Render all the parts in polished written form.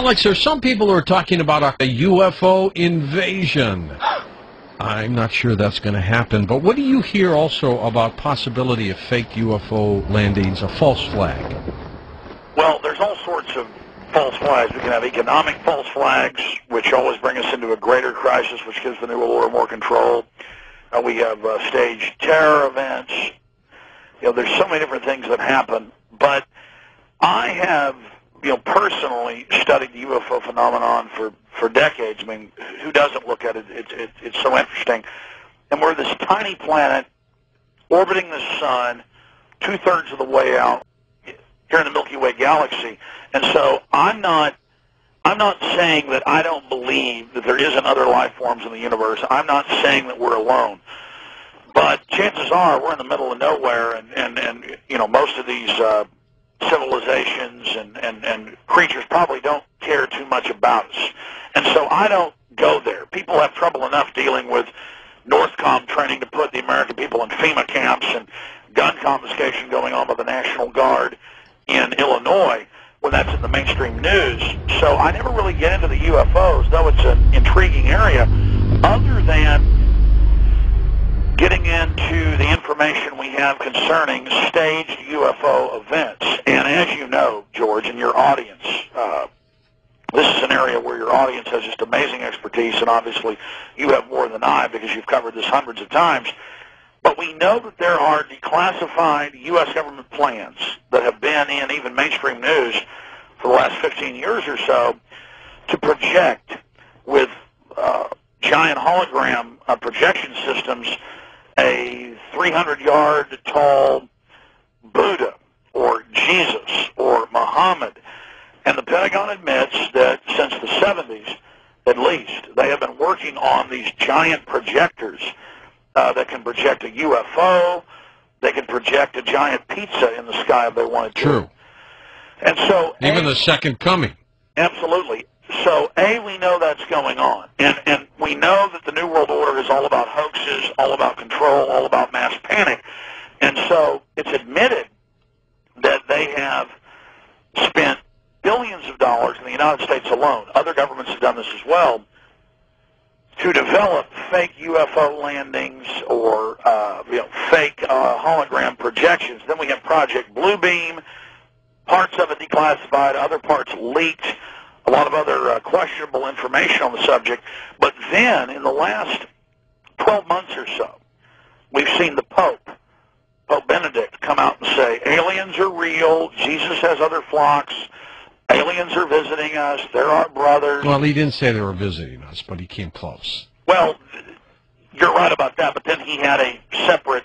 Alex, there's some people who are talking about a UFO invasion. I'm not sure that's going to happen, but what do you hear also about possibility of fake UFO landings, a false flag? Well, there's all sorts of false flags. We can have economic false flags, which always bring us into a greater crisis, which gives the New World Order more control. We have staged terror events. There's so many different things that happen. But I have, personally studied the UFO phenomenon for decades. I mean, who doesn't look at it? It's so interesting. And we're this tiny planet orbiting the sun, 2/3 of the way out here in the Milky Way galaxy. And so I'm not saying that I don't believe that there isn't other life forms in the universe. I'm not saying that we're alone. But chances are we're in the middle of nowhere, and most of these civilizations and creatures probably don't care too much about us. And so I don't go there. People have trouble enough dealing with Northcom training to put the American people in FEMA camps and gun confiscation going on by the National Guard in Illinois when that's in the mainstream news. So I never really get into the UFOs, though it's an intriguing area, other than getting into the information we have concerning staged UFO events. And as you know, George, and your audience, this is an area where your audience has just amazing expertise, and obviously you have more than I because you've covered this hundreds of times. But we know that there are declassified U.S. government plans that have been in even mainstream news for the last 15 years or so to project with giant hologram projection systems a 300-yard tall Buddha or Jesus or Muhammad. And the Pentagon admits that since the 70s, at least, they have been working on these giant projectors that can project a UFO. They can project a giant pizza in the sky if they wanted to. True. And so even the second coming. Absolutely. So, we know that's going on. And we know that the New World Order is all about hoaxes, all about control, all about mass panic. And so it's admitted that they have spent billions of dollars in the United States alone. Other governments have done this as well, to develop fake UFO landings or fake hologram projections. Then we have Project Bluebeam, parts of it declassified, other parts leaked, a lot of other questionable information on the subject. But then, in the last 12 months or so, we've seen the Pope Benedict, come out and say, aliens are real, Jesus has other flocks, aliens are visiting us, they're our brothers. Well, he didn't say they were visiting us, but he came close. Well, you're right about that, but then he had a separate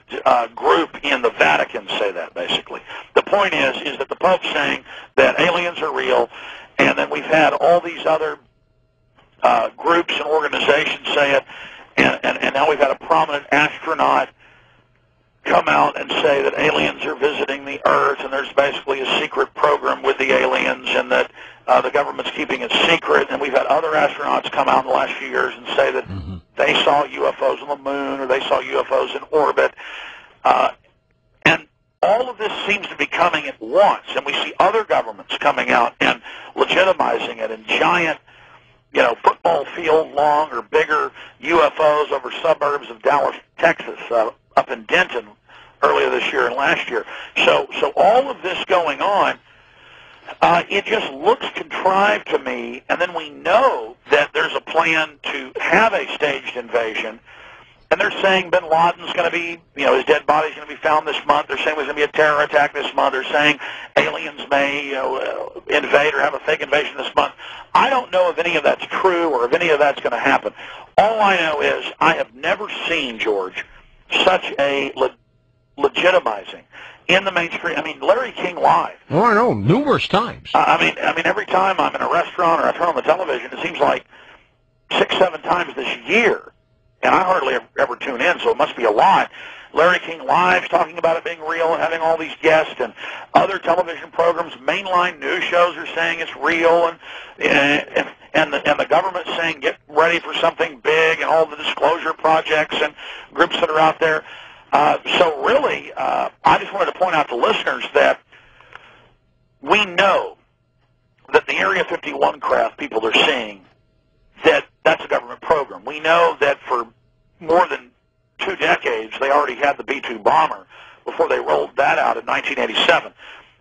group in the Vatican say that, basically. The point is that the Pope's saying that aliens are real, and then we've had all these other groups and organizations say it, and now we've had a prominent astronaut come out and say that aliens are visiting the Earth, and there's basically a secret program with the aliens, and that the government's keeping it secret. And we've had other astronauts come out in the last few years and say that they saw UFOs on the moon, or they saw UFOs in orbit. And all of this seems to be coming at once, and we see other governments coming out and legitimizing it in giant, football field long or bigger UFOs over suburbs of Dallas, Texas, up in Denton earlier this year and last year. So all of this going on, it just looks contrived to me, and then we know that there's a plan to have a staged invasion, and they're saying bin Laden's going to be, his dead body's going to be found this month. They're saying there's going to be a terror attack this month. They're saying aliens may invade or have a fake invasion this month. I don't know if any of that's true or if any of that's going to happen. All I know is I have never seen, George, such a legitimizing in the mainstream. I mean, Larry King Live. Oh, I know, numerous times. I mean, every time I'm in a restaurant or I turn on the television, it seems like 6, 7 times this year, and I hardly ever tune in, so it must be a lot. Larry King Live's talking about it being real and having all these guests, and other television programs, mainline news shows are saying it's real, and the government's saying get ready for something big, and all the disclosure projects and groups that are out there. So really, I just wanted to point out to listeners that we know that the Area 51 craft people are seeing, that's a government program. We know that for more than 2 decades, they already had the B-2 bomber before they rolled that out in 1987.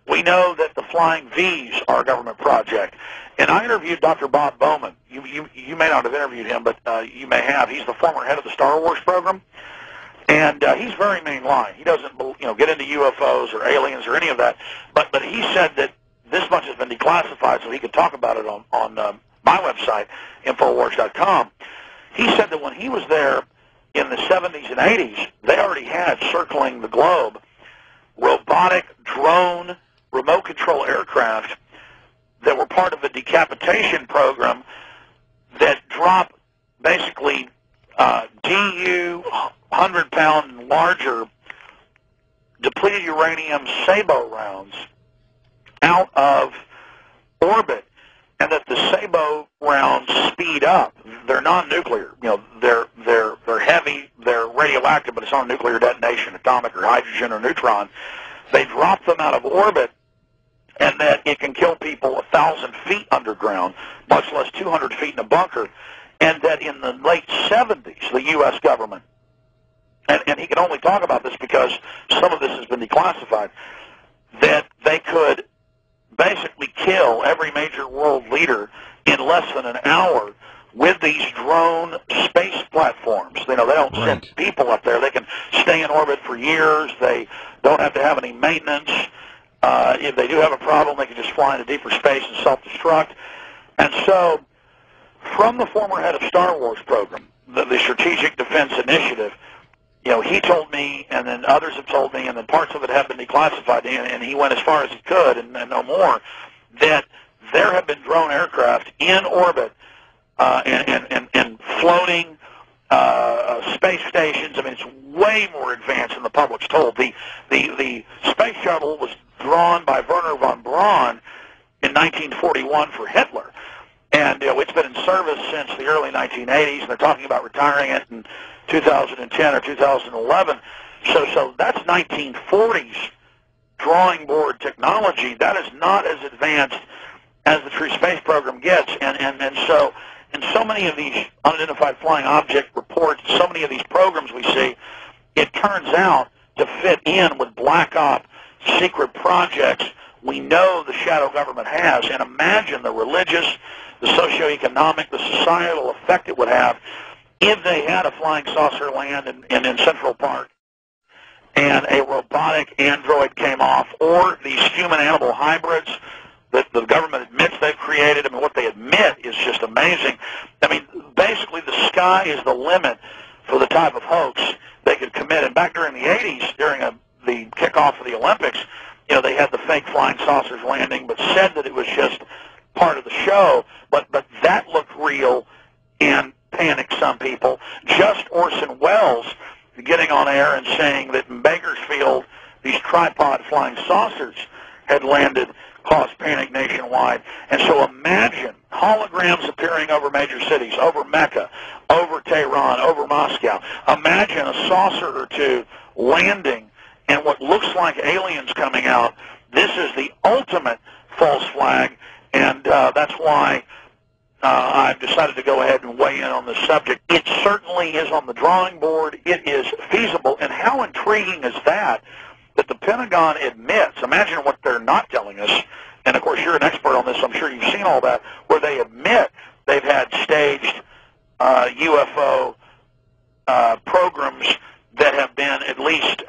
We know that the Flying Vs are a government project. And I interviewed Dr. Bob Bowman. You may not have interviewed him, but you may have. He's the former head of the Star Wars program. And he's very mainline. He doesn't get into UFOs or aliens or any of that. But he said that this much has been declassified so he could talk about it on my website, Infowars.com. He said that when he was there in the 70s and 80s, they already had circling the globe robotic drone remote control aircraft that were part of a decapitation program that drop basically DU 100-pound and larger depleted uranium sabot rounds out of orbit, and that the sabot rounds speed up. They're non-nuclear. They're heavy. They're radioactive, but it's not a nuclear detonation, atomic or hydrogen or neutron. They drop them out of orbit, and that it can kill people 1,000 feet underground, much less 200 feet in a bunker. And that in the late 70s, the U.S. government, and he can only talk about this because some of this has been declassified, that they could basically kill every major world leader in less than an hour with these drone space platforms. They don't send people up there. They can stay in orbit for years. They don't have to have any maintenance. If they do have a problem, they can just fly into deeper space and self-destruct. And so, from the former head of Star Wars program, the Strategic Defense Initiative, he told me, and then others have told me, and then parts of it have been declassified, and he went as far as he could, and no more, that there have been drone aircraft in orbit and floating space stations. I mean, it's way more advanced than the public's told. The space shuttle was drawn by Werner von Braun in 1941 for Hitler. And it's been in service since the early 1980s, and they're talking about retiring it in 2010 or 2011. So that's 1940s drawing board technology. That is not as advanced as the True Space Program gets. And so in so many of these unidentified flying object reports, so many of these programs we see, it turns out to fit in with black op secret projects we know the shadow government has. And imagine the religious, the socioeconomic, the societal effect it would have if they had a flying saucer land in Central Park and a robotic android came off, or these human-animal hybrids that the government admits they've created. I mean, what they admit is just amazing. I mean, basically the sky is the limit for the type of hoax they could commit. And back during the 80s, during the kickoff of the Olympics, they had the fake flying saucers landing, but said that it was just part of the show. But that looked real and panicked some people. Just Orson Welles getting on air and saying that in Bakersfield, these tripod flying saucers had landed caused panic nationwide. And so imagine holograms appearing over major cities, over Mecca, over Tehran, over Moscow. Imagine a saucer or two landing and what looks like aliens coming out. This is the ultimate false flag, and that's why I've decided to go ahead and weigh in on this subject. It certainly is on the drawing board. It is feasible. And how intriguing is that the Pentagon admits? Imagine what they're not telling us. And, of course, you're an expert on this. I'm sure you've seen all that, where they admit they've had staged UFO programs that have been at least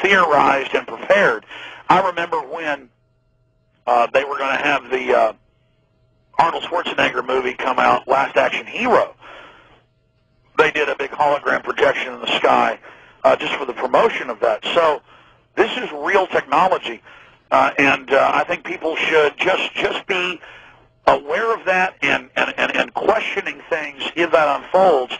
theorized and prepared. I remember when they were going to have the Arnold Schwarzenegger movie come out, Last Action Hero. They did a big hologram projection in the sky just for the promotion of that. So this is real technology, and I think people should just be aware of that and questioning things if that unfolds.